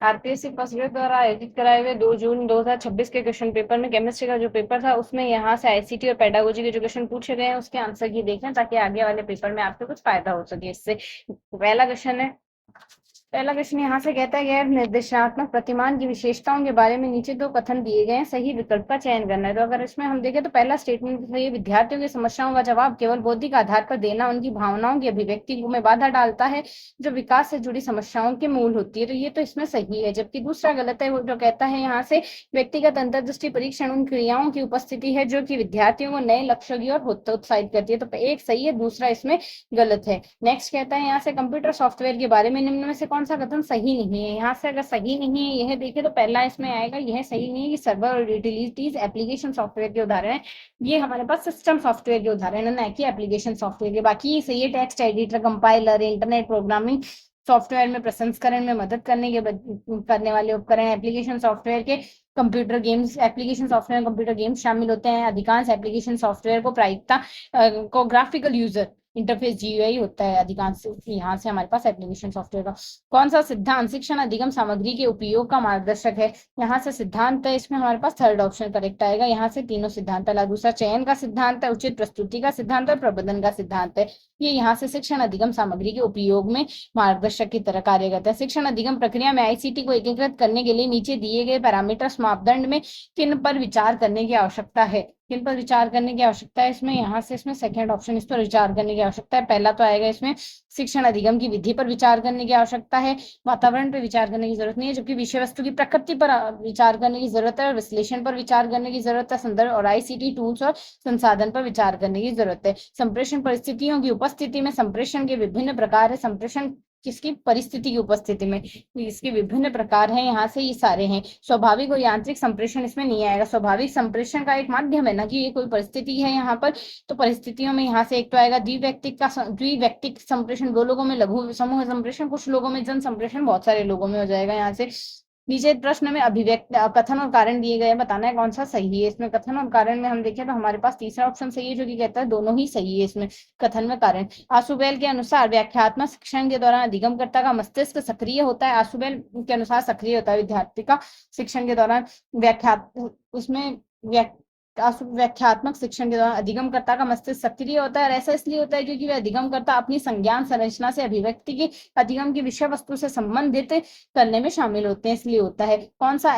RPSC first grade द्वारा आयोजित कराए हुए 2 जून 2026 के क्वेश्चन पेपर में केमिस्ट्री का जो पेपर था उसमें यहाँ से आईसीटी और पेडागोजी के जो क्वेश्चन पूछे गए हैं उसके आंसर की देखें ताकि आगे वाले पेपर में आपको कुछ फायदा हो सके इससे। पहला क्वेश्चन यहाँ से कहता है गैर निर्देशात्मक प्रतिमान की विशेषताओं के बारे में नीचे दो कथन दिए गए हैं, सही विकल्प का चयन करना है। तो अगर इसमें हम देखें तो पहला स्टेटमेंट है, विद्यार्थियों की समस्याओं का जवाब केवल बौद्धिक आधार पर देना उनकी भावनाओं की अभिव्यक्ति में बाधा डालता है जो विकास से जुड़ी समस्याओं के मूल होती है। तो ये तो इसमें सही है, जबकि दूसरा गलत है। वो जो कहता है यहाँ से व्यक्तिगत अंतर्दृष्टि परीक्षण उन क्रियाओं की उपस्थिति है जो कि विद्यार्थियों को नए लक्ष्यों की ओर उत्साहित करती है। तो एक सही है, दूसरा इसमें गलत है। नेक्स्ट कहता है यहाँ से कंप्यूटर सॉफ्टवेयर के बारे में निम्न में से कौन सा कथन सही नहीं है। यहाँ से अगर सही नहीं है यह देखें तो पहला इसमें आएगा, यह सही नहीं है कि सर्वर और यूटिलिटीज एप्लीकेशन सॉफ्टवेयर के उदाहरण है। ये हमारे पास सिस्टम सॉफ्टवेयर के उदाहरण है, ना कि एप्लीकेशन सॉफ्टवेयर के। बाकी ये सही है, text editor, compiler, internet programming software में प्रसंस्करण में मदद करने वाले उपकरण, एप्लीकेशन सॉफ्टवेयर के computer games, application software computer games शामिल होते हैं। अधिकांश एप्लीकेशन सॉफ्टवेयर को प्रायिकता को ग्राफिकल यूजर इंटरफेस जीयूआई होता है अधिकांश। यहाँ से हमारे पास एप्लीकेशन सॉफ्टवेयर का कौन सा सिद्धांत शिक्षण अधिगम सामग्री के उपयोग का मार्गदर्शक है। यहाँ से सिद्धांत है, इसमें हमारे पास थर्ड ऑप्शन करेक्ट आएगा। यहाँ से तीनों सिद्धांत। पहला दूसरा चयन का सिद्धांत है, उचित प्रस्तुति का सिद्धांत और प्रबंधन का सिद्धांत है। ये यहाँ से शिक्षण अधिगम सामग्री के उपयोग में मार्गदर्शक की तरह कार्य करता है। शिक्षण अधिगम प्रक्रिया में आईसीटी को एकीकृत करने के लिए नीचे दिए गए पैरामीटर्स मापदंड में किन पर विचार करने की आवश्यकता है। किन पर विचार करने की आवश्यकता है, इसमें यहाँ से इसमें सेकंड ऑप्शन, इस पर विचार करने की आवश्यकता है। पहला तो आएगा इसमें शिक्षण अधिगम की विधि पर विचार करने की आवश्यकता है, वातावरण पर विचार करने की जरूरत नहीं है, जबकि विषय वस्तु की प्रकृति पर विचार करने की जरूरत है, और विश्लेषण पर विचार करने की जरूरत है, संदर्भ और आईसीटी टूल्स और संसाधन पर विचार करने की जरूरत है। संप्रेषण परिस्थितियों की उपस्थिति में संप्रेषण के विभिन्न प्रकार है। संप्रेषण किसकी परिस्थिति की उपस्थिति में, इसके विभिन्न प्रकार हैं, यहाँ से ये सारे हैं। स्वाभाविक और यांत्रिक संप्रेषण इसमें नहीं आएगा। स्वाभाविक संप्रेषण का एक माध्यम है ना कि ये कोई परिस्थिति है यहाँ पर। तो परिस्थितियों में यहाँ से एक तो आएगा द्विव्यक्तिक संप्रेषण, दो लोगों में लघु समूह संप्रेषण, कुछ लोगों में जन संप्रेषण, बहुत सारे लोगों में हो जाएगा। यहाँ से नीचे प्रश्न में अभिव्यक्ति कथन और कारण दिए गए हैं, बताना है कौन सा सही है। इसमें कथन और कारण में हम देखें तो हमारे पास तीसरा ऑप्शन सही है, जो कि कहता है दोनों ही सही है इसमें, कथन में कारण। आशुबेल के अनुसार व्याख्यात्मक शिक्षण के दौरान अधिगमकर्ता का मस्तिष्क सक्रिय होता है। आशुबेल के अनुसार सक्रिय होता है विद्यार्थी का शिक्षण के दौरान। व्याख्या उसमें व्याख्यात्मक शिक्षण के दौरान अधिगमकर्ता का मस्तिष्क सक्रिय होता है, और ऐसा इसलिए होता है क्योंकि वह अधिगमकर्ता अपनी संज्ञान संरचना से अभिव्यक्ति की अधिगम की विषय वस्तु से संबंधित करने में शामिल होते हैं, इसलिए होता है। कौन सा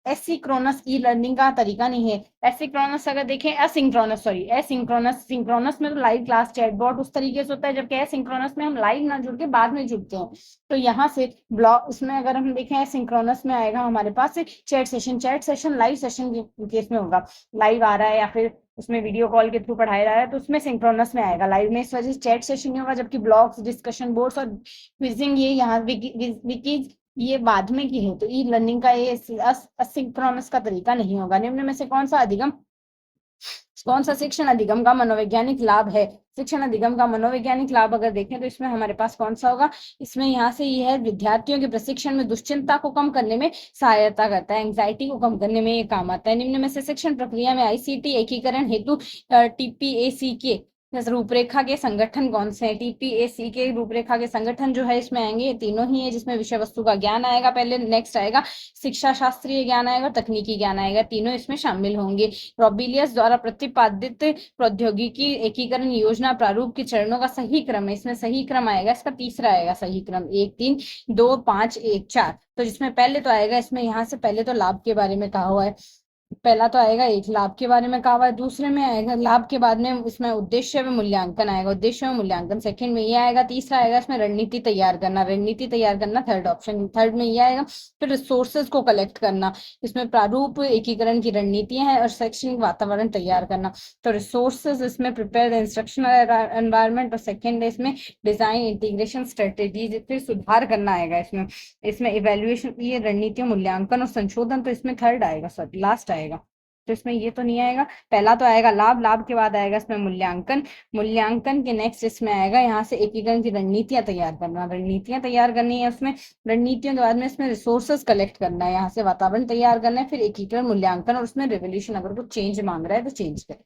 एसिंक्रोनस ई लर्निंग का तरीका नहीं है। एसिंक्रोनस अगर देखें, सिंक्रोनस में तो लाइव क्लास चैटबॉट उस तरीके से होता है, जबकि एसिंक्रोनस में हम लाइव ना जुड़ के बाद में जुड़ते हैं। तो यहाँ से ब्लॉग इसमें अगर हम देखें एसिंक्रोनस में आएगा हमारे पास चैट सेशन लाइव सेशन के केस में होगा, लाइव आ रहा है या फिर उसमें वीडियो कॉल के थ्रू पढ़ाया जा रहा है तो उसमें सिंक्रोनस में आएगा। लाइव में इस वजह से चैट सेशन नहीं होगा, जबकि ब्लॉग्स, डिस्कशन बोर्ड्स और क्विजिंग ये यहाँ विकीज ये बाद में की है। तो ई लर्निंग का ये असिंक्रोनस का तरीका नहीं होगा। निम्न में से कौन सा शिक्षण अधिगम का मनोवैज्ञानिक लाभ है। शिक्षण अधिगम का मनोवैज्ञानिक लाभ अगर देखें तो इसमें हमारे पास कौन सा होगा, इसमें यहाँ से यह है विद्यार्थियों के प्रशिक्षण में दुश्चिंता को कम करने में सहायता करता है, एंग्जाइटी को कम करने में ये काम आता है। निम्न में से शिक्षण प्रक्रिया में आईसीटी एकीकरण हेतु टीपीएसी के रूपरेखा के संगठन कौन से हैं। टीपीएसी के रूपरेखा के संगठन जो है इसमें आएंगे ये तीनों ही है, जिसमें विषय वस्तु का ज्ञान आएगा पहले, नेक्स्ट आएगा शिक्षा शास्त्रीय ज्ञान आएगा, तकनीकी ज्ञान आएगा, तीनों इसमें शामिल होंगे। रॉबिलियस द्वारा प्रतिपादित प्रौद्योगिकी एकीकरण योजना प्रारूप के चरणों का सही क्रम है, इसमें सही क्रम आएगा, इसका तीसरा आएगा सही क्रम 1 3 2 5 1 4। तो जिसमें पहले तो आएगा, इसमें यहाँ से पहले तो लाभ के बारे में कहा हुआ है, पहला तो आएगा एक लाभ के बारे में कहा हुआ है, दूसरे में आएगा लाभ के बाद में इसमें उद्देश्य व मूल्यांकन आएगा, उद्देश्य व मूल्यांकन सेकंड में ये आएगा, तीसरा आएगा इसमें रणनीति तैयार करना थर्ड ऑप्शन, थर्ड में ये आएगा। फिर रिसोर्सेज को कलेक्ट करना, इसमें प्रारूप एकीकरण की रणनीतियां हैं, और शैक्षणिक वातावरण तैयार करना। तो रिसोर्सेज इसमें प्रिपेयर इंस्ट्रक्शनल एनवायरमेंट, और सेकेंड इसमें डिजाइन इंटीग्रेशन स्ट्रेटेजी, फिर सुधार करना आएगा इसमें इवेल्युएशन, ये रणनीतियों मूल्यांकन और संशोधन, तो इसमें थर्ड आएगा, सॉरी लास्ट आएगा। तो इसमें ये तो नहीं आएगा, पहला तो आएगा लाभ के बाद आएगा इसमें मूल्यांकन के नेक्स्ट इसमें आएगा यहाँ से एकीकरण की रणनीतियां तैयार करनी है, उसमें रणनीतियों के बाद में इसमें रिसोर्सेज कलेक्ट करना है, यहाँ से वातावरण तैयार करना है, फिर एकीकरण मूल्यांकन, और उसमें रेवोल्यूशन, अगर कुछ चेंज मांग रहा है तो चेंज करें।